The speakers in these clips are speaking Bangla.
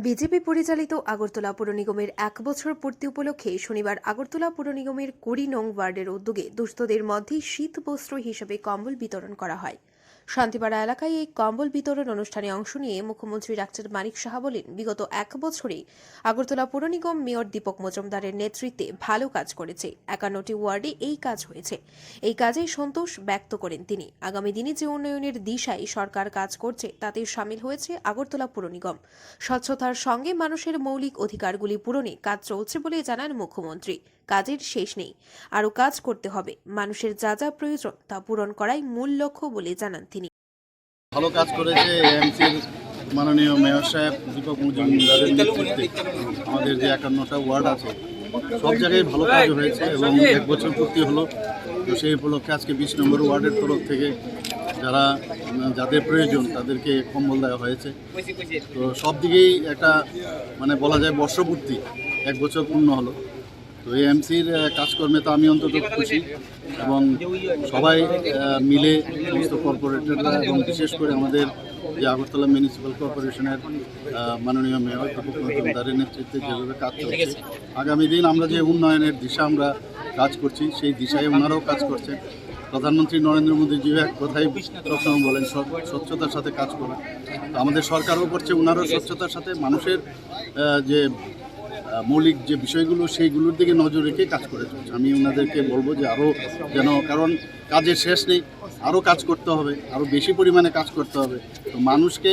বিজেপি পরিচালিত আগরতলা পুর নিগমের 1 বছর পূর্তি উপলক্ষে শনিবার আগরতলা পুর নিগমের 20 নং ওয়ার্ডের উদ্যোগে দুস্থদের মধ্যে শীত বস্ত্র হিসেবে কম্বল বিতরণ করা হয়। শান্তিপাড়া এলাকায় এই কম্বল বিতরণ অনুষ্ঠানে অংশ নিয়ে মুখ্যমন্ত্রী ডাক্তার মানিক সাহা বলেন, বিগত 1 বছরে আগরতলা পুর নিগম মেয়র দীপক মজুমদারের নেতৃত্বে ভালো কাজ করেছে। 51টি ওয়ার্ডে এই কাজ হয়েছে। এই কাজে সন্তোষ ব্যক্ত করেন তিনি। আগামী দিনে যে উন্নয়নের দিশায় সরকার কাজ করছে তাতে শামিল হয়েছে আগরতলা পুর নিগম। স্বচ্ছতার সঙ্গে মানুষের মৌলিক অধিকারগুলি পূরণে কাজ চলছে বলে জানান মুখ্যমন্ত্রী। কাজের শেষ নেই, আরও কাজ করতে হবে। মানুষের যা যা প্রয়োজন তা পূরণ করাই মূল লক্ষ্য বলে জানান তিনি। ভালো কাজ করেছে এএমসির মাননীয় মেয়র সাহেব দীপক মজুমদারের নেতৃত্বে। আমাদের যে 51টা ওয়ার্ড আছে সব জায়গায় ভালো কাজ হয়েছে এবং 1 বছর পূর্তি হলো। তো সেই উপলক্ষে আজকে 20 নম্বর ওয়ার্ডের তরফ থেকে যাদের প্রয়োজন তাদেরকে কম্বল দেওয়া হয়েছে। তো সব দিকেই একটা বলা যায় বর্ষপূর্তি 1 বছর পূর্ণ হলো। তো এএমসির কাজকর্মে তো আমি অন্তত খুশি এবং সবাই মিলে সমস্ত কর্পোরেটররা এবং বিশেষ করে আমাদের যে আগরতলা মিউনিসিপ্যাল কর্পোরেশনের মাননীয় মেয়র দীপক মজুমদারের নেতৃত্বে যেভাবে কাজ চলছে, আগামী দিন আমরা যে উন্নয়নের দিশা আমরা কাজ করছি সেই দিশায় ওনারাও কাজ করছেন। প্রধানমন্ত্রী নরেন্দ্র মোদীজি এক কথাই সবসময় বলেন স্বচ্ছতার সাথে কাজ করা। তো আমাদের সরকারও করছে, ওনারাও স্বচ্ছতার সাথে মানুষের যে মৌলিক যে বিষয়গুলো সেইগুলোর দিকে নজর রেখে কাজ করে চলছে। আমি ওনাদেরকে বলবো যে আরও কারণ কাজের শেষ নেই, আরও কাজ করতে হবে, আরও বেশি পরিমাণে কাজ করতে হবে। তো মানুষকে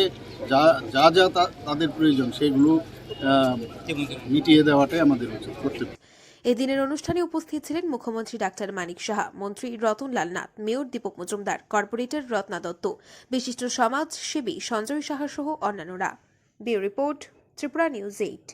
যা তাদের প্রয়োজন সেগুলো মিটিয়ে দেওয়াটাই আমাদের উচিত করতে হবে। এদিনের অনুষ্ঠানে উপস্থিত ছিলেন মুখ্যমন্ত্রী ডাক্তার মানিক সাহা, মন্ত্রী রতনলাল নাথ, মেয়র দীপক মজুমদার, কর্পোরেটর রত্না দত্ত, বিশিষ্ট সমাজসেবী সঞ্জয় সাহা সহ অন্যান্যরা। Bureau report, Tripura news 8।